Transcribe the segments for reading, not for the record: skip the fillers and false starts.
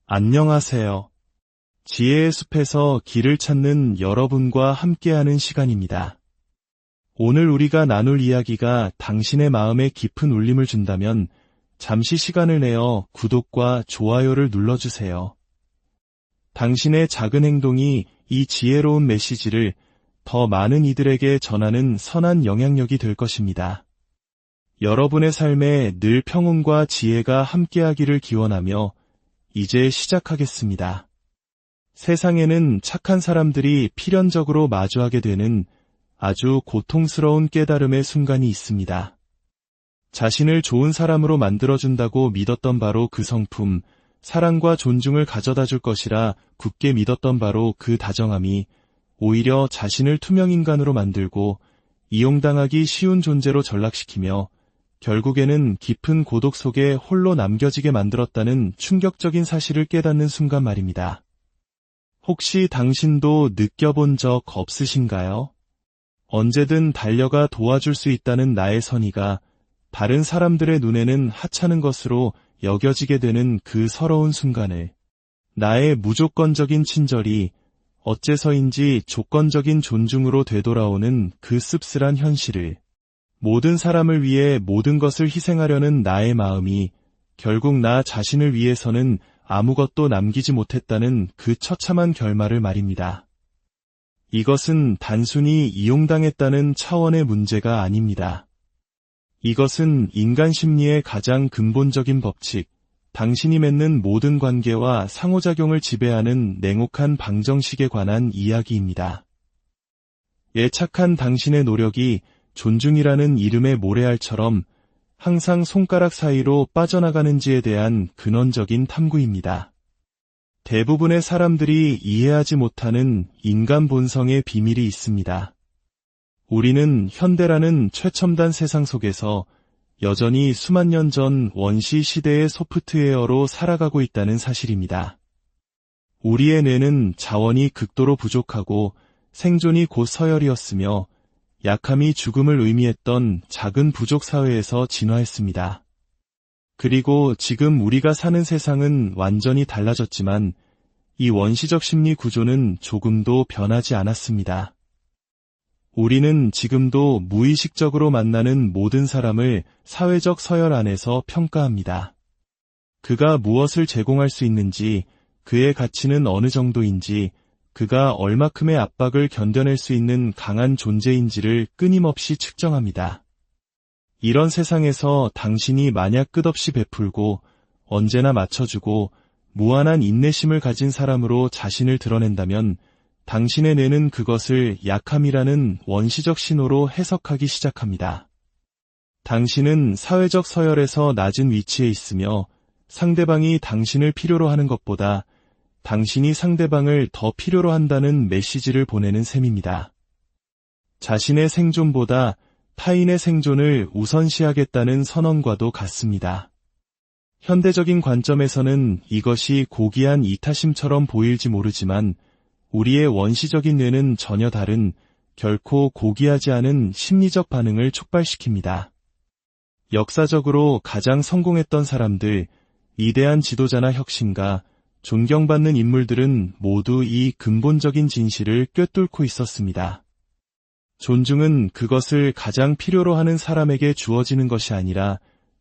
안녕하세요. 지혜의 숲에서 길을 찾는 여러분과 함께하는 시간입니다. 오늘 우리가 나눌 이야기가 당신의 마음에 깊은 울림을 준다면 잠시 시간을 내어 구독과 좋아요를 눌러주세요. 당신의 작은 행동이 이 지혜로운 메시지를 더 많은 이들에게 전하는 선한 영향력이 될 것입니다. 여러분의 삶에 늘 평온과 지혜가 함께하기를 기원하며 이제 시작하겠습니다. 세상에는 착한 사람들이 필연적으로 마주하게 되는 아주 고통스러운 깨달음의 순간이 있습니다. 자신을 좋은 사람으로 만들어준다고 믿었던 바로 그 성품, 사랑과 존중을 가져다 줄 것이라 굳게 믿었던 바로 그 다정함이 오히려 자신을 투명인간으로 만들고 이용당하기 쉬운 존재로 전락시키며 결국에는 깊은 고독 속에 홀로 남겨지게 만들었다는 충격적인 사실을 깨닫는 순간 말입니다. 혹시 당신도 느껴본 적 없으신가요? 언제든 달려가 도와줄 수 있다는 나의 선의가 다른 사람들의 눈에는 하찮은 것으로 여겨지게 되는 그 서러운 순간을, 나의 무조건적인 친절이 어째서인지 조건적인 존중으로 되돌아오는 그 씁쓸한 현실을, 모든 사람을 위해 모든 것을 희생하려는 나의 마음이 결국 나 자신을 위해서는 아무것도 남기지 못했다는 그 처참한 결말을 말입니다. 이것은 단순히 이용당했다는 차원의 문제가 아닙니다. 이것은 인간 심리의 가장 근본적인 법칙, 당신이 맺는 모든 관계와 상호작용을 지배하는 냉혹한 방정식에 관한 이야기입니다. 착한 당신의 노력이 존중이라는 이름의 모래알처럼 항상 손가락 사이로 빠져나가는지에 대한 근원적인 탐구입니다. 대부분의 사람들이 이해하지 못하는 인간 본성의 비밀이 있습니다. 우리는 현대라는 최첨단 세상 속에서 여전히 수만 년 전 원시 시대의 소프트웨어로 살아가고 있다는 사실입니다. 우리의 뇌는 자원이 극도로 부족하고 생존이 곧 서열이었으며 약함이 죽음을 의미했던 작은 부족 사회에서 진화했습니다. 그리고 지금 우리가 사는 세상은 완전히 달라졌지만 이 원시적 심리 구조는 조금도 변하지 않았습니다. 우리는 지금도 무의식적으로 만나는 모든 사람을 사회적 서열 안에서 평가합니다. 그가 무엇을 제공할 수 있는지, 그의 가치는 어느 정도인지, 그가 얼마큼의 압박을 견뎌낼 수 있는 강한 존재인지를 끊임없이 측정합니다. 이런 세상에서 당신이 만약 끝없이 베풀고 언제나 맞춰주고 무한한 인내심을 가진 사람으로 자신을 드러낸다면 당신의 뇌는 그것을 약함이라는 원시적 신호로 해석하기 시작합니다. 당신은 사회적 서열에서 낮은 위치에 있으며 상대방이 당신을 필요로 하는 것보다 당신이 상대방을 더 필요로 한다는 메시지를 보내는 셈입니다. 자신의 생존보다 타인의 생존을 우선시하겠다는 선언과도 같습니다. 현대적인 관점에서는 이것이 고귀한 이타심처럼 보일지 모르지만 우리의 원시적인 뇌는 전혀 다른, 결코 고귀하지 않은 심리적 반응을 촉발시킵니다. 역사적으로 가장 성공했던 사람들, 위대한 지도자나 혁신가, 존경받는 인물들은 모두 이 근본적인 진실을 꿰뚫고 있었습니다. 존중은 그것을 가장 필요로 하는 사람에게 주어지는 것이 아니라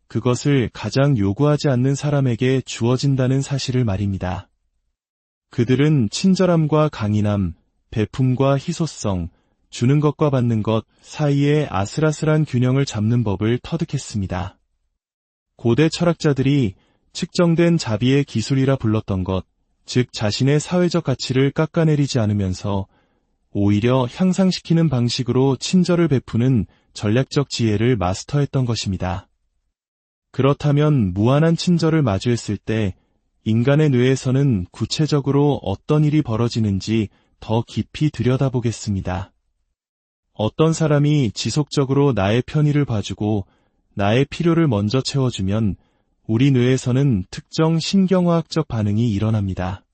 그것을 가장 요구하지 않는 사람에게 주어진다는 사실을 말입니다. 그들은 친절함과 강인함, 베품과 희소성, 주는 것과 받는 것 사이의 아슬아슬한 균형을 잡는 법을 터득했습니다. 고대 철학자들이 측정된 자비의 기술이라 불렀던 것, 즉 자신의 사회적 가치를 깎아내리지 않으면서 오히려 향상시키는 방식으로 친절을 베푸는 전략적 지혜를 마스터했던 것입니다. 그렇다면 무한한 친절을 마주했을 때 인간의 뇌에서는 구체적으로 어떤 일이 벌어지는지 더 깊이 들여다보겠습니다. 어떤 사람이 지속적으로 나의 편의를 봐주고 나의 필요를 먼저 채워주면 우리 뇌에서는 특정 신경화학적 반응이 일어납니다.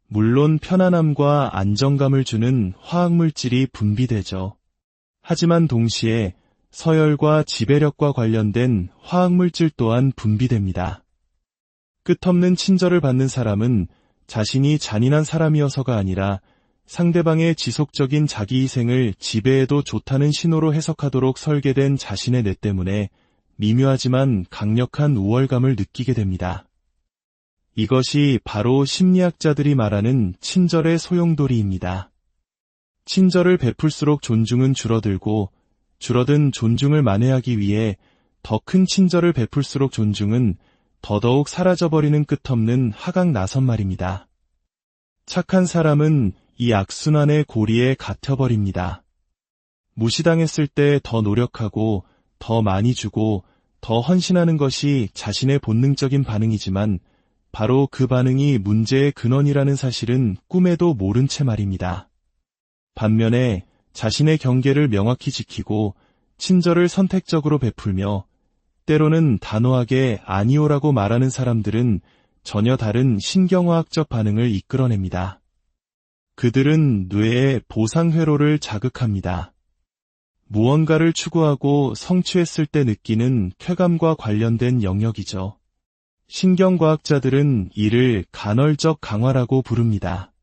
물론 편안함과 안정감을 주는 화학물질이 분비되죠. 하지만 동시에 서열과 지배력과 관련된 화학물질 또한 분비됩니다. 끝없는 친절을 받는 사람은 자신이 잔인한 사람이어서가 아니라 상대방의 지속적인 자기희생을 지배해도 좋다는 신호로 해석하도록 설계된 자신의 뇌 때문에 미묘하지만 강력한 우월감을 느끼게 됩니다. 이것이 바로 심리학자들이 말하는 친절의 소용돌이입니다. 친절을 베풀수록 존중은 줄어들고 줄어든 존중을 만회하기 위해 더 큰 친절을 베풀수록 존중은 더더욱 사라져버리는 끝없는 하강 나선 말입니다. 착한 사람은 이 악순환의 고리에 갇혀버립니다. 무시당했을 때 더 노력하고 더 많이 주고 더 헌신하는 것이 자신의 본능적인 반응이지만 바로 그 반응이 문제의 근원이라는 사실은 꿈에도 모른 채 말입니다. 반면에 자신의 경계를 명확히 지키고 친절을 선택적으로 베풀며 때로는 단호하게 아니오라고 말하는 사람들은 전혀 다른 신경화학적 반응을 이끌어냅니다. 그들은 뇌의 보상회로를 자극합니다. 무언가를 추구하고 성취했을 때 느끼는 쾌감과 관련된 영역이죠. 신경과학자들은 이를 간헐적 강화라고 부릅니다.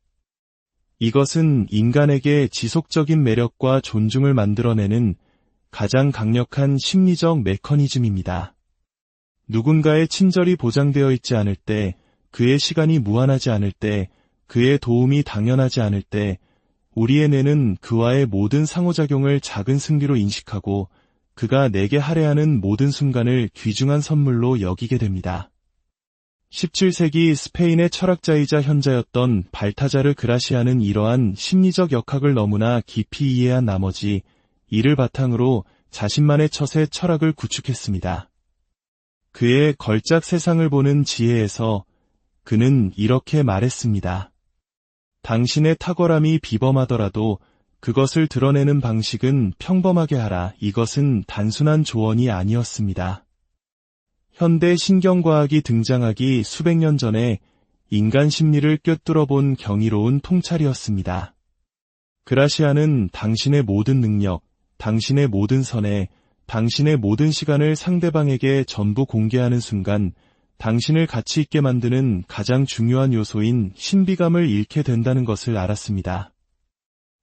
이것은 인간에게 지속적인 매력과 존중을 만들어내는 가장 강력한 심리적 메커니즘입니다. 누군가의 친절이 보장되어 있지 않을 때, 그의 시간이 무한하지 않을 때, 그의 도움이 당연하지 않을 때, 우리의 뇌는 그와의 모든 상호작용을 작은 승리로 인식하고 그가 내게 할애하는 모든 순간을 귀중한 선물로 여기게 됩니다. 17세기 스페인의 철학자이자 현자였던 발타자르 그라시아는 이러한 심리적 역학을 너무나 깊이 이해한 나머지 이를 바탕으로 자신만의 처세 철학을 구축했습니다. 그의 걸작 세상을 보는 지혜에서 그는 이렇게 말했습니다. 당신의 탁월함이 비범하더라도 그것을 드러내는 방식은 평범하게 하라. 이것은 단순한 조언이 아니었습니다. 현대 신경과학이 등장하기 수백 년 전에 인간 심리를 꿰뚫어 본 경이로운 통찰이었습니다. 그라시아는 당신의 모든 능력, 당신의 모든 선에, 당신의 모든 시간을 상대방에게 전부 공개하는 순간 당신을 가치 있게 만드는 가장 중요한 요소인 신비감을 잃게 된다는 것을 알았습니다.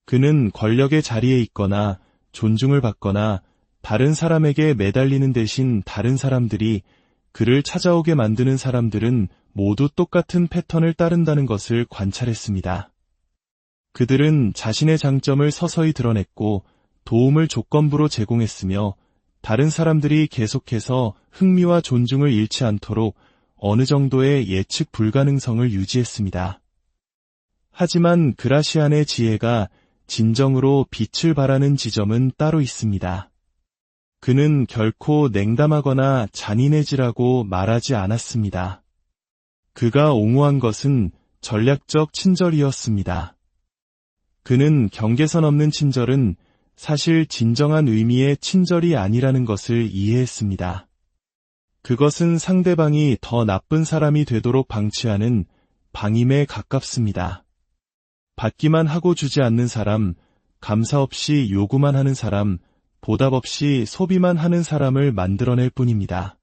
그는 권력의 자리에 있거나 존중을 받거나 다른 사람에게 매달리는 대신 다른 사람들이 그를 찾아오게 만드는 사람들은 모두 똑같은 패턴을 따른다는 것을 관찰했습니다. 그들은 자신의 장점을 서서히 드러냈고 도움을 조건부로 제공했으며 다른 사람들이 계속해서 흥미와 존중을 잃지 않도록 어느 정도의 예측 불가능성을 유지했습니다. 하지만 그라시안의 지혜가 진정으로 빛을 발하는 지점은 따로 있습니다. 그는 결코 냉담하거나 잔인해지라고 말하지 않았습니다. 그가 옹호한 것은 전략적 친절이었습니다. 그는 경계선 없는 친절은 사실 진정한 의미의 친절이 아니라는 것을 이해했습니다. 그것은 상대방이 더 나쁜 사람이 되도록 방치하는 방임에 가깝습니다. 받기만 하고 주지 않는 사람, 감사 없이 요구만 하는 사람, 보답 없이 소비만 하는 사람을 만들어낼 뿐입니다.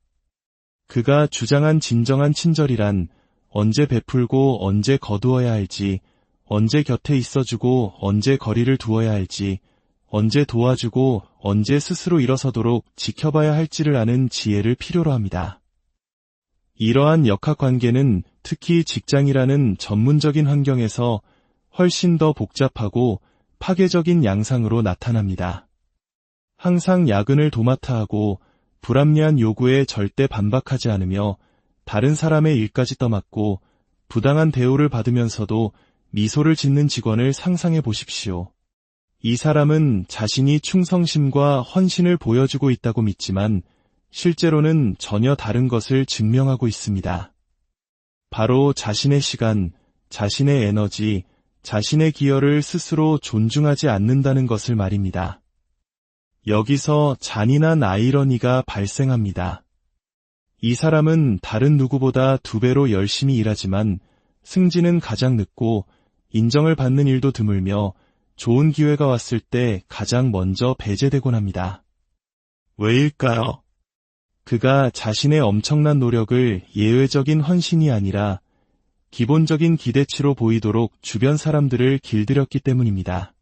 그가 주장한 진정한 친절이란 언제 베풀고 언제 거두어야 할지, 언제 곁에 있어주고 언제 거리를 두어야 할지, 언제 도와주고 언제 스스로 일어서도록 지켜봐야 할지를 아는 지혜를 필요로 합니다. 이러한 역학관계는 특히 직장이라는 전문적인 환경에서 훨씬 더 복잡하고 파괴적인 양상으로 나타납니다. 항상 야근을 도맡아 하고 불합리한 요구에 절대 반박하지 않으며 다른 사람의 일까지 떠맡고 부당한 대우를 받으면서도 미소를 짓는 직원을 상상해 보십시오. 이 사람은 자신이 충성심과 헌신을 보여주고 있다고 믿지만 실제로는 전혀 다른 것을 증명하고 있습니다. 바로 자신의 시간, 자신의 에너지, 자신의 기여를 스스로 존중하지 않는다는 것을 말입니다. 여기서 잔인한 아이러니가 발생합니다. 이 사람은 다른 누구보다 2배로 열심히 일하지만 승진은 가장 늦고 인정을 받는 일도 드물며 좋은 기회가 왔을 때 가장 먼저 배제되곤 합니다. 왜일까요? 그가 자신의 엄청난 노력을 예외적인 헌신이 아니라 기본적인 기대치로 보이도록 주변 사람들을 길들였기 때문입니다.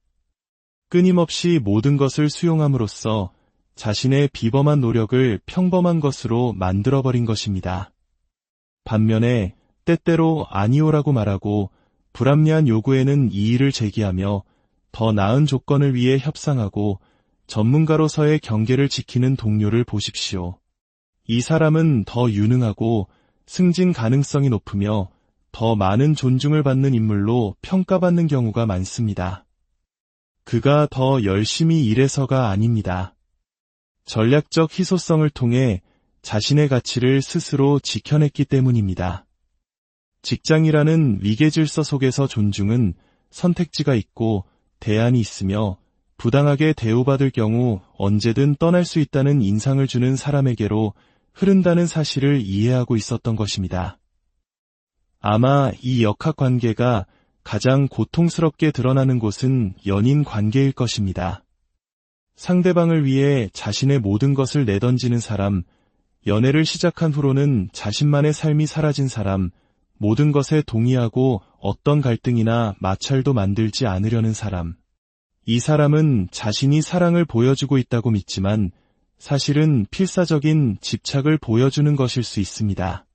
끊임없이 모든 것을 수용함으로써 자신의 비범한 노력을 평범한 것으로 만들어버린 것입니다. 반면에 때때로 아니오라고 말하고 불합리한 요구에는 이의를 제기하며 더 나은 조건을 위해 협상하고 전문가로서의 경계를 지키는 동료를 보십시오. 이 사람은 더 유능하고 승진 가능성이 높으며 더 많은 존중을 받는 인물로 평가받는 경우가 많습니다. 그가 더 열심히 일해서가 아닙니다. 전략적 희소성을 통해 자신의 가치를 스스로 지켜냈기 때문입니다. 직장이라는 위계질서 속에서 존중은 선택지가 있고 대안이 있으며 부당하게 대우받을 경우 언제든 떠날 수 있다는 인상을 주는 사람에게로 흐른다는 사실을 이해하고 있었던 것입니다. 아마 이 역학관계가 가장 고통스럽게 드러나는 곳은 연인 관계일 것입니다. 상대방을 위해 자신의 모든 것을 내던지는 사람, 연애를 시작한 후로는 자신만의 삶이 사라진 사람, 모든 것에 동의하고 어떤 갈등이나 마찰도 만들지 않으려는 사람. 이 사람은 자신이 사랑을 보여주고 있다고 믿지만 사실은 필사적인 집착을 보여주는 것일 수 있습니다.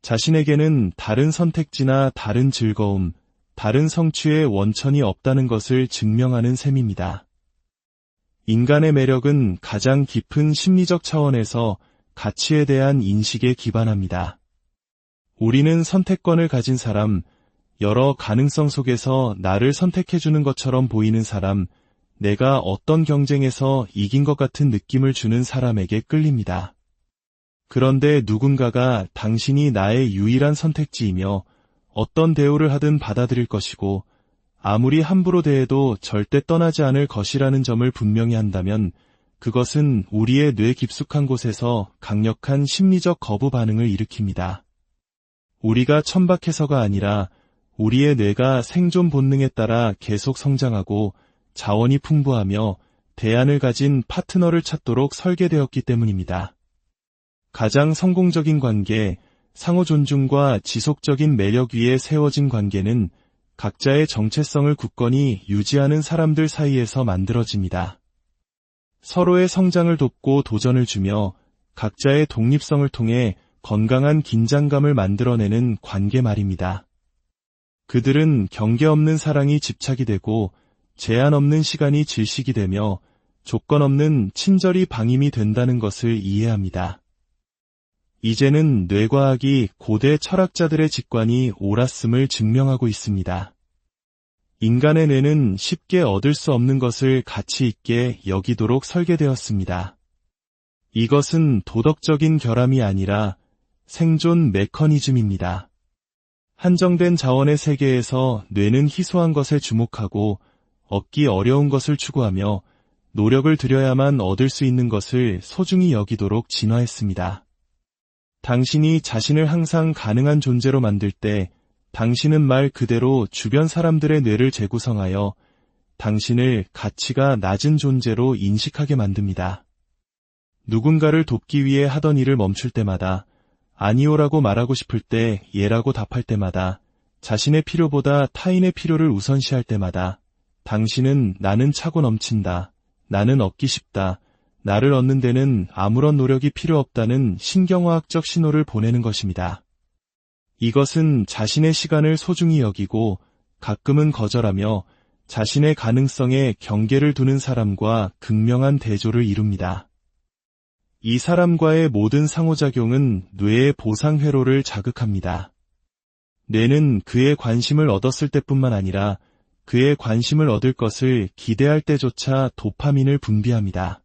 자신에게는 다른 선택지나 다른 즐거움, 다른 성취의 원천이 없다는 것을 증명하는 셈입니다. 인간의 매력은 가장 깊은 심리적 차원에서 가치에 대한 인식에 기반합니다. 우리는 선택권을 가진 사람, 여러 가능성 속에서 나를 선택해주는 것처럼 보이는 사람, 내가 어떤 경쟁에서 이긴 것 같은 느낌을 주는 사람에게 끌립니다. 그런데 누군가가 당신이 나의 유일한 선택지이며 어떤 대우를 하든 받아들일 것이고 아무리 함부로 대해도 절대 떠나지 않을 것이라는 점을 분명히 한다면 그것은 우리의 뇌 깊숙한 곳에서 강력한 심리적 거부 반응을 일으킵니다. 우리가 천박해서가 아니라 우리의 뇌가 생존 본능에 따라 계속 성장하고 자원이 풍부하며 대안을 가진 파트너를 찾도록 설계되었기 때문입니다. 가장 성공적인 관계, 상호 존중과 지속적인 매력 위에 세워진 관계는 각자의 정체성을 굳건히 유지하는 사람들 사이에서 만들어집니다. 서로의 성장을 돕고 도전을 주며 각자의 독립성을 통해 건강한 긴장감을 만들어내는 관계 말입니다. 그들은 경계 없는 사랑이 집착이 되고 제한 없는 시간이 질식이 되며 조건 없는 친절이 방임이 된다는 것을 이해합니다. 이제는 뇌과학이 고대 철학자들의 직관이 옳았음을 증명하고 있습니다. 인간의 뇌는 쉽게 얻을 수 없는 것을 가치 있게 여기도록 설계되었습니다. 이것은 도덕적인 결함이 아니라 생존 메커니즘입니다. 한정된 자원의 세계에서 뇌는 희소한 것에 주목하고 얻기 어려운 것을 추구하며 노력을 들여야만 얻을 수 있는 것을 소중히 여기도록 진화했습니다. 당신이 자신을 항상 가능한 존재로 만들 때 당신은 말 그대로 주변 사람들의 뇌를 재구성하여 당신을 가치가 낮은 존재로 인식하게 만듭니다. 누군가를 돕기 위해 하던 일을 멈출 때마다 아니오라고 말하고 싶을 때 예라고 답할 때마다 자신의 필요보다 타인의 필요를 우선시할 때마다 당신은 나는 차고 넘친다, 나는 얻기 쉽다, 나를 얻는 데는 아무런 노력이 필요 없다는 신경화학적 신호를 보내는 것입니다. 이것은 자신의 시간을 소중히 여기고 가끔은 거절하며 자신의 가능성에 경계를 두는 사람과 극명한 대조를 이룹니다. 이 사람과의 모든 상호작용은 뇌의 보상 회로를 자극합니다. 뇌는 그의 관심을 얻었을 때뿐만 아니라 그의 관심을 얻을 것을 기대할 때조차 도파민을 분비합니다.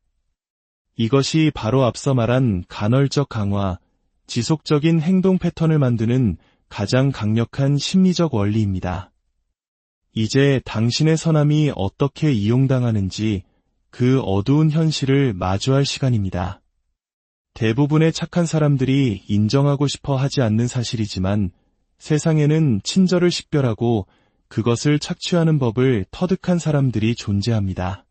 이것이 바로 앞서 말한 간헐적 강화, 지속적인 행동 패턴을 만드는 가장 강력한 심리적 원리입니다. 이제 당신의 선함이 어떻게 이용당하는지 그 어두운 현실을 마주할 시간입니다. 대부분의 착한 사람들이 인정하고 싶어 하지 않는 사실이지만 세상에는 친절을 식별하고 그것을 착취하는 법을 터득한 사람들이 존재합니다.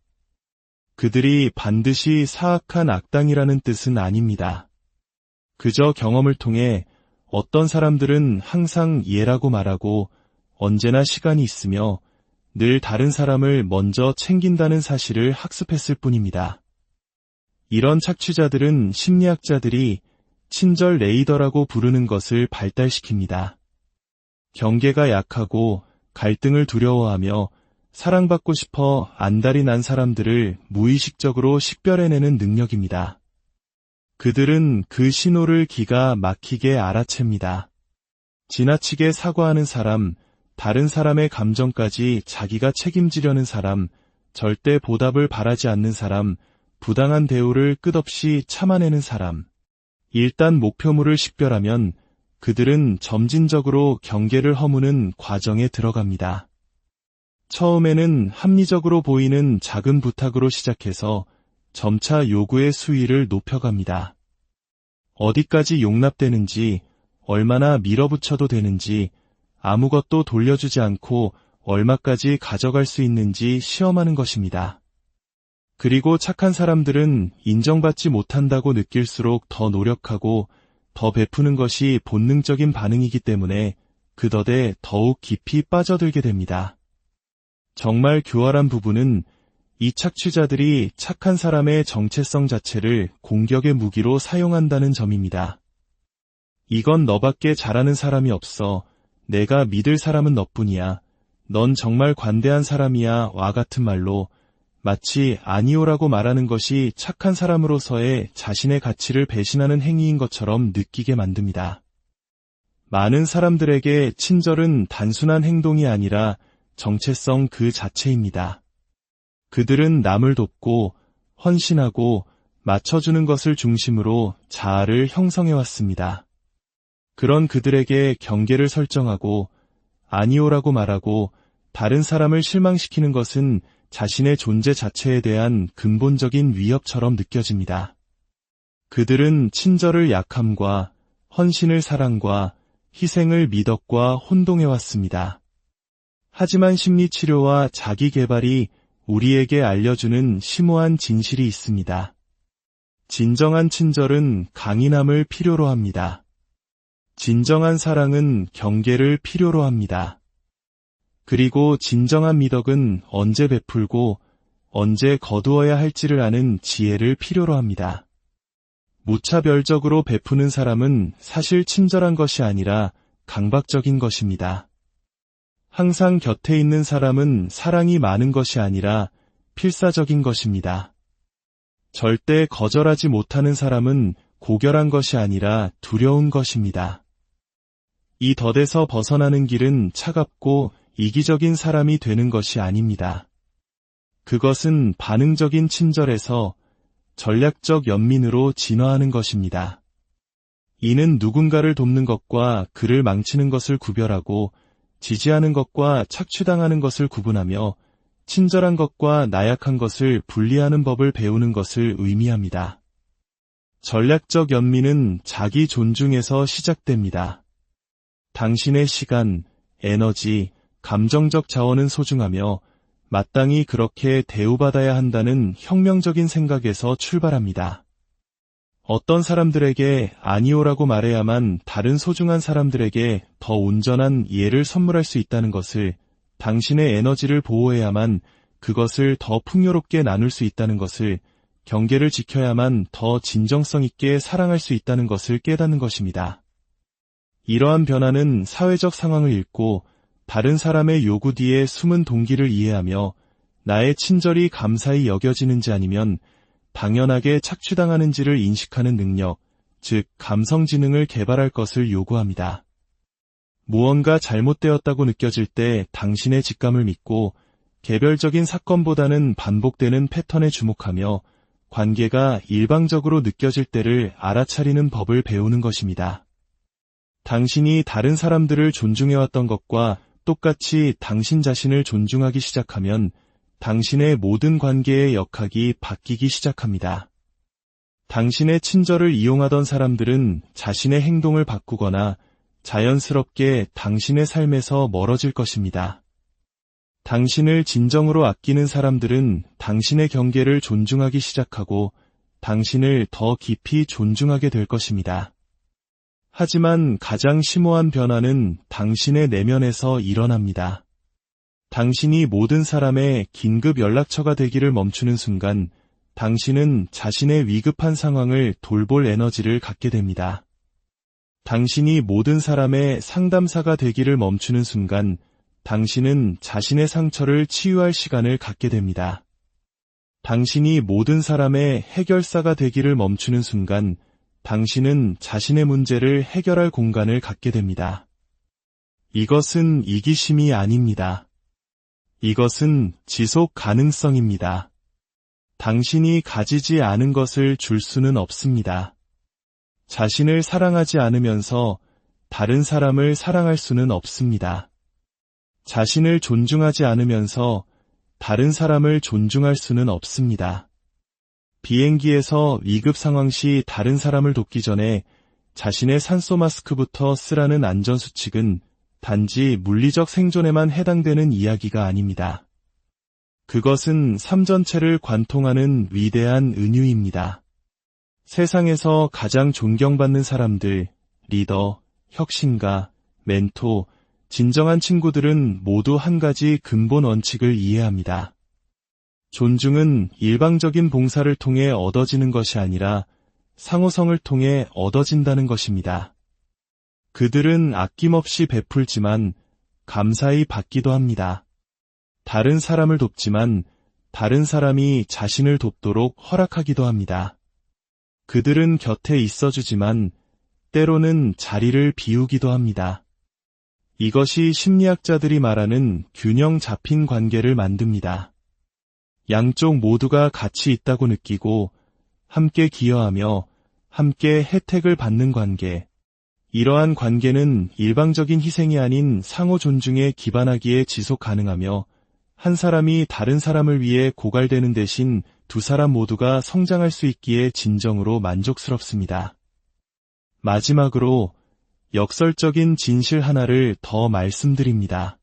그들이 반드시 사악한 악당이라는 뜻은 아닙니다. 그저 경험을 통해 어떤 사람들은 항상 예라고 말하고 언제나 시간이 있으며 늘 다른 사람을 먼저 챙긴다는 사실을 학습했을 뿐입니다. 이런 착취자들은 심리학자들이 친절 레이더라고 부르는 것을 발달시킵니다. 경계가 약하고 갈등을 두려워하며 사랑받고 싶어 안달이 난 사람들을 무의식적으로 식별해내는 능력입니다. 그들은 그 신호를 기가 막히게 알아챕니다. 지나치게 사과하는 사람, 다른 사람의 감정까지 자기가 책임지려는 사람, 절대 보답을 바라지 않는 사람, 부당한 대우를 끝없이 참아내는 사람. 일단 목표물을 식별하면 그들은 점진적으로 경계를 허무는 과정에 들어갑니다. 처음에는 합리적으로 보이는 작은 부탁으로 시작해서 점차 요구의 수위를 높여갑니다. 어디까지 용납되는지, 얼마나 밀어붙여도 되는지, 아무것도 돌려주지 않고 얼마까지 가져갈 수 있는지 시험하는 것입니다. 그리고 착한 사람들은 인정받지 못한다고 느낄수록 더 노력하고 더 베푸는 것이 본능적인 반응이기 때문에 그 덫에 더욱 깊이 빠져들게 됩니다. 정말 교활한 부분은 이 착취자들이 착한 사람의 정체성 자체를 공격의 무기로 사용한다는 점입니다. 이건 너밖에 잘하는 사람이 없어. 내가 믿을 사람은 너뿐이야. 넌 정말 관대한 사람이야. 와 같은 말로 마치 아니오라고 말하는 것이 착한 사람으로서의 자신의 가치를 배신하는 행위인 것처럼 느끼게 만듭니다. 많은 사람들에게 친절은 단순한 행동이 아니라 정체성 그 자체입니다. 그들은 남을 돕고 헌신하고 맞춰주는 것을 중심으로 자아를 형성해왔습니다. 그런 그들에게 경계를 설정하고 아니오라고 말하고 다른 사람을 실망시키는 것은 자신의 존재 자체에 대한 근본적인 위협처럼 느껴집니다. 그들은 친절을 약함과 헌신을 사랑과 희생을 미덕과 혼동해왔습니다. 하지만 심리치료와 자기개발이 우리에게 알려주는 심오한 진실이 있습니다. 진정한 친절은 강인함을 필요로 합니다. 진정한 사랑은 경계를 필요로 합니다. 그리고 진정한 미덕은 언제 베풀고 언제 거두어야 할지를 아는 지혜를 필요로 합니다. 무차별적으로 베푸는 사람은 사실 친절한 것이 아니라 강박적인 것입니다. 항상 곁에 있는 사람은 사랑이 많은 것이 아니라 필사적인 것입니다. 절대 거절하지 못하는 사람은 고결한 것이 아니라 두려운 것입니다. 이 덫에서 벗어나는 길은 차갑고 이기적인 사람이 되는 것이 아닙니다. 그것은 반응적인 친절에서 전략적 연민으로 진화하는 것입니다. 이는 누군가를 돕는 것과 그를 망치는 것을 구별하고 지지하는 것과 착취당하는 것을 구분하며 친절한 것과 나약한 것을 분리하는 법을 배우는 것을 의미합니다. 전략적 연민은 자기 존중에서 시작됩니다. 당신의 시간, 에너지, 감정적 자원은 소중하며 마땅히 그렇게 대우받아야 한다는 혁명적인 생각에서 출발합니다. 어떤 사람들에게 아니오라고 말해야만 다른 소중한 사람들에게 더 온전한 이해를 선물할 수 있다는 것을, 당신의 에너지를 보호해야만 그것을 더 풍요롭게 나눌 수 있다는 것을, 경계를 지켜야만 더 진정성 있게 사랑할 수 있다는 것을 깨닫는 것입니다. 이러한 변화는 사회적 상황을 읽고 다른 사람의 요구 뒤에 숨은 동기를 이해하며 나의 친절이 감사히 여겨지는지 아니면 당연하게 착취당하는지를 인식하는 능력, 즉 감성지능을 개발할 것을 요구합니다. 무언가 잘못되었다고 느껴질 때 당신의 직감을 믿고 개별적인 사건보다는 반복되는 패턴에 주목하며 관계가 일방적으로 느껴질 때를 알아차리는 법을 배우는 것입니다. 당신이 다른 사람들을 존중해왔던 것과 똑같이 당신 자신을 존중하기 시작하면 당신의 모든 관계의 역학이 바뀌기 시작합니다. 당신의 친절을 이용하던 사람들은 자신의 행동을 바꾸거나 자연스럽게 당신의 삶에서 멀어질 것입니다. 당신을 진정으로 아끼는 사람들은 당신의 경계를 존중하기 시작하고 당신을 더 깊이 존중하게 될 것입니다. 하지만 가장 심오한 변화는 당신의 내면에서 일어납니다. 당신이 모든 사람의 긴급 연락처가 되기를 멈추는 순간 당신은 자신의 위급한 상황을 돌볼 에너지를 갖게 됩니다. 당신이 모든 사람의 상담사가 되기를 멈추는 순간 당신은 자신의 상처를 치유할 시간을 갖게 됩니다. 당신이 모든 사람의 해결사가 되기를 멈추는 순간 당신은 자신의 문제를 해결할 공간을 갖게 됩니다. 이것은 이기심이 아닙니다. 이것은 지속 가능성입니다. 당신이 가지지 않은 것을 줄 수는 없습니다. 자신을 사랑하지 않으면서 다른 사람을 사랑할 수는 없습니다. 자신을 존중하지 않으면서 다른 사람을 존중할 수는 없습니다. 비행기에서 위급 상황 시 다른 사람을 돕기 전에 자신의 산소 마스크부터 쓰라는 안전수칙은 단지 물리적 생존에만 해당되는 이야기가 아닙니다. 그것은 삶 전체를 관통하는 위대한 은유입니다. 세상에서 가장 존경받는 사람들, 리더, 혁신가, 멘토, 진정한 친구들은 모두 한 가지 근본 원칙을 이해합니다. 존중은 일방적인 봉사를 통해 얻어지는 것이 아니라 상호성을 통해 얻어진다는 것입니다. 그들은 아낌없이 베풀지만 감사히 받기도 합니다. 다른 사람을 돕지만 다른 사람이 자신을 돕도록 허락하기도 합니다. 그들은 곁에 있어주지만 때로는 자리를 비우기도 합니다. 이것이 심리학자들이 말하는 균형 잡힌 관계를 만듭니다. 양쪽 모두가 가치 있다고 느끼고 함께 기여하며 함께 혜택을 받는 관계. 이러한 관계는 일방적인 희생이 아닌 상호 존중에 기반하기에 지속 가능하며 한 사람이 다른 사람을 위해 고갈되는 대신 두 사람 모두가 성장할 수 있기에 진정으로 만족스럽습니다. 마지막으로 역설적인 진실 하나를 더 말씀드립니다.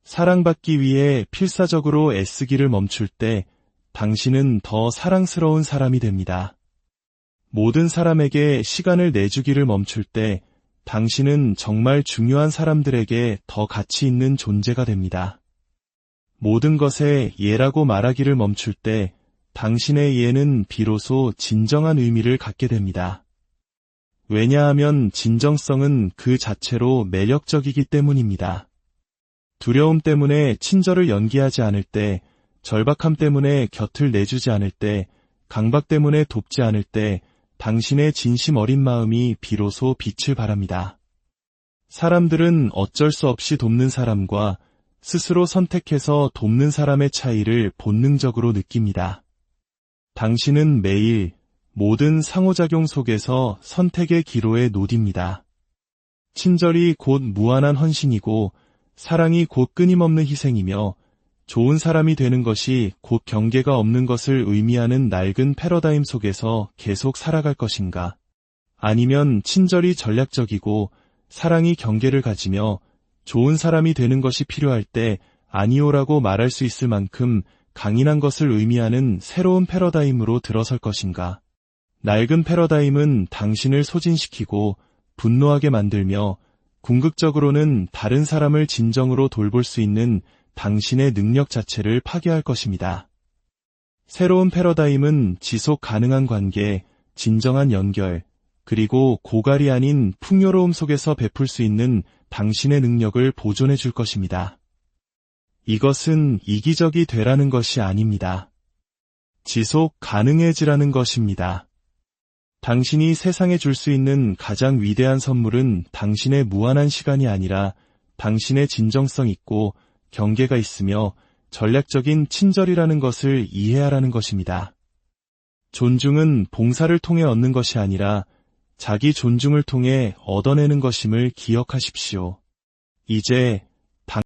사랑받기 위해 필사적으로 애쓰기를 멈출 때 당신은 더 사랑스러운 사람이 됩니다. 모든 사람에게 시간을 내주기를 멈출 때 당신은 정말 중요한 사람들에게 더 가치 있는 존재가 됩니다. 모든 것에 예라고 말하기를 멈출 때 당신의 예는 비로소 진정한 의미를 갖게 됩니다. 왜냐하면 진정성은 그 자체로 매력적이기 때문입니다. 두려움 때문에 친절을 연기하지 않을 때, 절박함 때문에 곁을 내주지 않을 때, 강박 때문에 돕지 않을 때 당신의 진심 어린 마음이 비로소 빛을 발합니다. 사람들은 어쩔 수 없이 돕는 사람과 스스로 선택해서 돕는 사람의 차이를 본능적으로 느낍니다. 당신은 매일 모든 상호작용 속에서 선택의 기로에 노딥니다. 친절이 곧 무한한 헌신이고 사랑이 곧 끊임없는 희생이며 좋은 사람이 되는 것이 곧 경계가 없는 것을 의미하는 낡은 패러다임 속에서 계속 살아갈 것인가? 아니면 친절이 전략적이고 사랑이 경계를 가지며 좋은 사람이 되는 것이 필요할 때 아니오라고 말할 수 있을 만큼 강인한 것을 의미하는 새로운 패러다임으로 들어설 것인가? 낡은 패러다임은 당신을 소진시키고 분노하게 만들며 궁극적으로는 다른 사람을 진정으로 돌볼 수 있는 당신의 능력 자체를 파괴할 것입니다. 새로운 패러다임은 지속 가능한 관계, 진정한 연결, 그리고 고갈이 아닌 풍요로움 속에서 베풀 수 있는 당신의 능력을 보존해 줄 것입니다. 이것은 이기적이 되라는 것이 아닙니다. 지속 가능해지라는 것입니다. 당신이 세상에 줄 수 있는 가장 위대한 선물은 당신의 무한한 시간이 아니라 당신의 진정성 있고 경계가 있으며 전략적인 친절이라는 것을 이해하라는 것입니다. 존중은 봉사를 통해 얻는 것이 아니라 자기 존중을 통해 얻어내는 것임을 기억하십시오. 이제